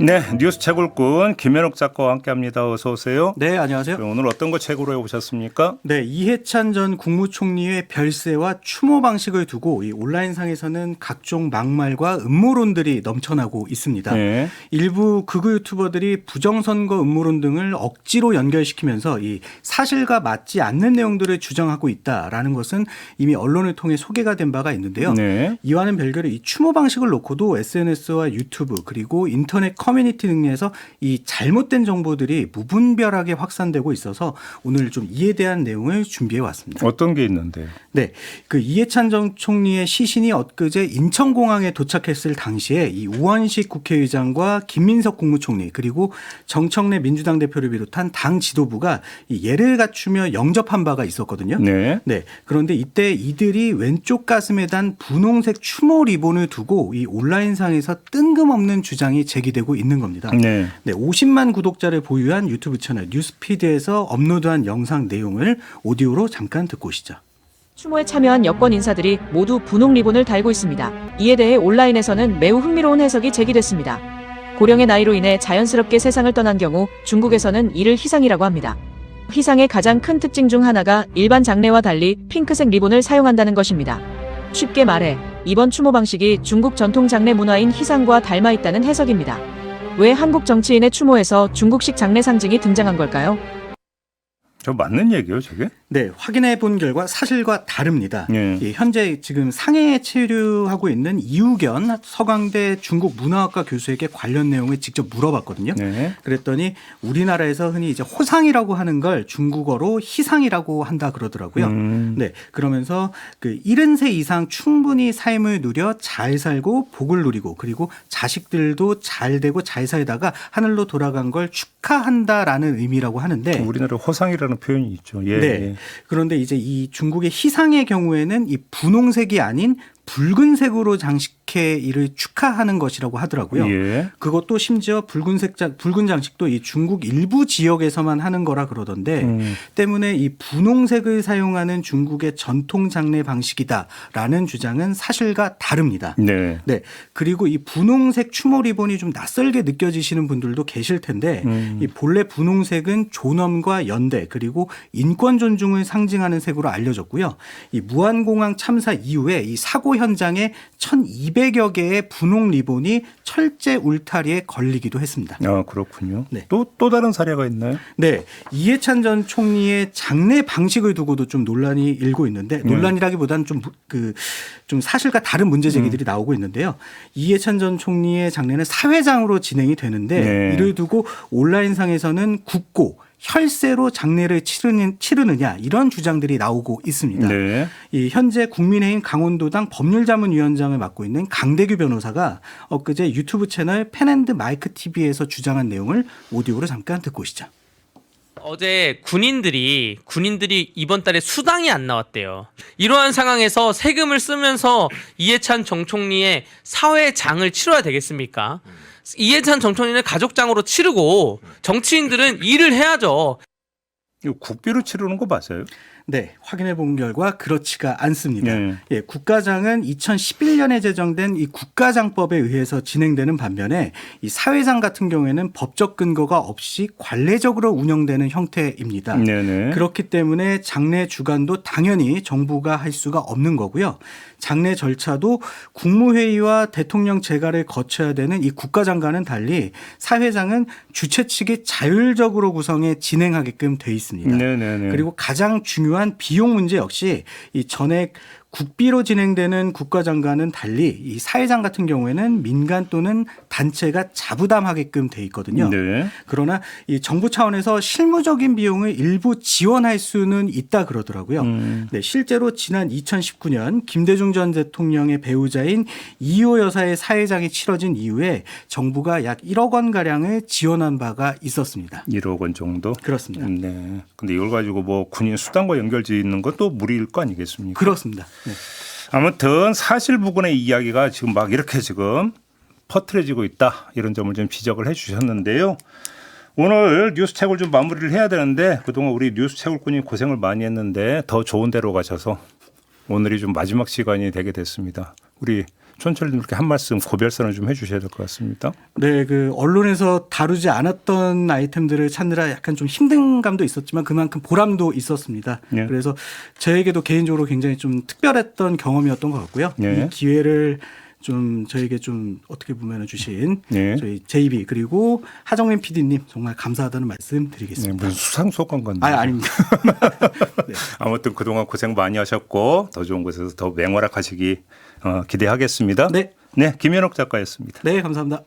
네, 뉴스 채굴꾼 김현욱 작가와 함께합니다. 어서 오세요. 네, 안녕하세요. 오늘 어떤 거 채굴로 해오셨습니까? 네, 이해찬 전 국무총리의 별세와 추모 방식을 두고 이 온라인상에서는 각종 막말과 음모론들이 넘쳐나고 있습니다. 네. 일부 극우 유튜버들이 부정선거 음모론 등을 억지로 연결시키면서 이 사실과 맞지 않는 내용들을 주장하고 있다라는 것은 이미 언론을 통해 소개가 된 바가 있는데요. 네. 이와는 별개로 이 추모 방식을 놓고도 SNS와 유튜브 그리고 인터넷 커뮤니티 등에서 이 잘못된 정보들이 무분별하게 확산되고 있어서 오늘 좀 이에 대한 내용을 준비해 왔습니다. 어떤 게 있는데요? 네, 그 이해찬 전 총리의 시신이 엊그제 인천공항에 도착했을 당시에 이 우원식 국회의장과 김민석 국무총리 그리고 정청래 민주당 대표를 비롯한 당 지도부가 이 예를 갖추며 영접한 바가 있었거든요. 네. 네, 그런데 이때 이들이 왼쪽 가슴에 단 분홍색 추모 리본을 두고 이 온라인상에서 뜬금없는 주장이 제기되고 있는 겁니다. 네. 네, 50만 구독자를 보유한 유튜브 채널 뉴스피드에서 업로드한 영상 내용을 오디오로 잠깐 듣고 오시죠. 추모에 참여한 여권 인사들이 모두 분홍 리본을 달고 있습니다. 이에 대해 온라인에서는 매우 흥미로운 해석이 제기됐습니다. 고령의 나이로 인해 자연스럽게 세상을 떠난 경우 중국에서는 이를 희상이라고 합니다. 희상의 가장 큰 특징 중 하나가 일반 장례와 달리 핑크색 리본을 사용한다는 것입니다. 쉽게 말해 이번 추모 방식이 중국 전통 장례 문화인 희상과 닮아 있다는 해석입니다. 왜 한국 정치인의 추모에서 중국식 장례 상징이 등장한 걸까요? 저 맞는 얘기예요, 저게? 네, 확인해 본 결과 사실과 다릅니다. 네. 현재 지금 상해에 체류하고 있는 이우견 서강대 중국 문화학과 교수에게 관련 내용을 직접 물어봤거든요. 네. 그랬더니 우리나라에서 흔히 이제 호상이라고 하는 걸 중국어로 희상이라고 한다 그러더라고요. 네, 그러면서 그 70세 이상 충분히 삶을 누려 잘 살고 복을 누리고 그리고 자식들도 잘 되고 잘 살다가 하늘로 돌아간 걸 축하한다라는 의미라고 하는데 우리나라 호상이라는 표현이 있죠. 예. 네. 예. 그런데 이제 이 중국의 희상의 경우에는 이 분홍색이 아닌 붉은색으로 장식해 이를 축하하는 것이라고 하더라고요. 예. 그것도 심지어 붉은 장식도 이 중국 일부 지역에서만 하는 거라 그러던데 때문에 이 분홍색을 사용하는 중국의 전통 장례 방식이다라는 주장은 사실과 다릅니다. 네. 네. 그리고 이 분홍색 추모 리본이 좀 낯설게 느껴지시는 분들도 계실 텐데 이 본래 분홍색은 존엄과 연대 그리고 인권 존중을 상징하는 색으로 알려졌고요. 이 무안공항 참사 이후에 이 사고 현장에 1,200여 개의 분홍 리본이 철제 울타리에 걸리기도 했습니다. 아, 그렇군요. 네. 또 다른 사례가 있나요? 네, 이해찬 전 총리의 장례 방식을 두고도 좀 논란이 일고 있는데 논란이라기보다는 좀 사실과 다른 문제 제기들이 나오고 있는데요. 이해찬 전 총리의 장례는 사회장으로 진행이 되는데 네. 이를 두고 온라인상에서는 국고 혈세로 장례를 치르느냐 이런 주장들이 나오고 있습니다. 네. 이 현재 국민의힘 강원도당 법률자문위원장을 맡고 있는 강대규 변호사가 엊그제 유튜브 채널 펜앤드마이크 TV에서 주장한 내용을 오디오로 잠깐 듣고 오시죠. 어제 군인들이 이번 달에 수당이 안 나왔대요. 이러한 상황에서 세금을 쓰면서 이해찬 정 총리의 사회장을 치러야 되겠습니까? 이해찬 정 총리는 가족장으로 치르고 정치인들은 일을 해야죠. 이거 국비로 치르는 거 맞아요? 네, 확인해 본 결과 그렇지가 않습니다. 네. 예, 국가장은 2011년에 제정된 이 국가장법에 의해서 진행되는 반면에 이 사회장 같은 경우에는 법적 근거가 없이 관례적으로 운영되는 형태입니다. 네네. 그렇기 때문에 장례 주관도 당연히 정부가 할 수가 없는 거고요. 장례 절차도 국무회의와 대통령 재가를 거쳐야 되는 이 국가장과는 달리 사회장은 주최 측이 자율적으로 구성해 진행하게끔 돼 있습니다. 네네네. 그리고 가장 중요한 비용 문제 역시 이 전액 국비로 진행되는 국가장과는 달리 이 사회장 같은 경우에는 민간 또는 단체가 자부담하게끔 돼 있거든요. 네. 그러나 이 정부 차원에서 실무적인 비용을 일부 지원할 수는 있다 그러더라고요. 네, 실제로 지난 2019년 김대중 전 대통령의 배우자인 이호 여사의 사회장이 치러진 이후에 정부가 약 1억 원 가량을 지원한 바가 있었습니다. 1억 원 정도? 그렇습니다. 네. 근데 이걸 가지고 뭐 군인 수당과 연결짓는 것도 무리일 거 아니겠습니까? 그렇습니다. 네. 아무튼 사실무근의 이야기가 지금 막 이렇게 지금 퍼트려지고 있다. 이런 점을 좀 지적을 해 주셨는데요. 오늘 뉴스 채굴 좀 마무리를 해야 되는데 그동안 우리 뉴스 채굴꾼이 고생을 많이 했는데 더 좋은 데로 가셔서 오늘이 좀 마지막 시간이 되게 됐습니다. 우리 촌철님 이렇게 한 말씀 고별선을 좀 해주셔야 될 것 같습니다. 네, 그 언론에서 다루지 않았던 아이템들을 찾느라 약간 좀 힘든 감도 있었지만 그만큼 보람도 있었습니다. 예. 그래서 저에게도 개인적으로 굉장히 좀 특별했던 경험이었던 것 같고요. 예. 이 기회를 좀 저에게 좀 어떻게 보면 주신 예. 저희 JB 그리고 하정민 PD님 정말 감사하다는 말씀 네, 드리겠습니다. 무슨 수상소감 같네요. 아닙니다. 아무튼 그동안 고생 많이 하셨고 더 좋은 곳에서 더 맹활약하시기 기대하겠습니다. 네. 네, 김현옥 작가였습니다. 네, 감사합니다.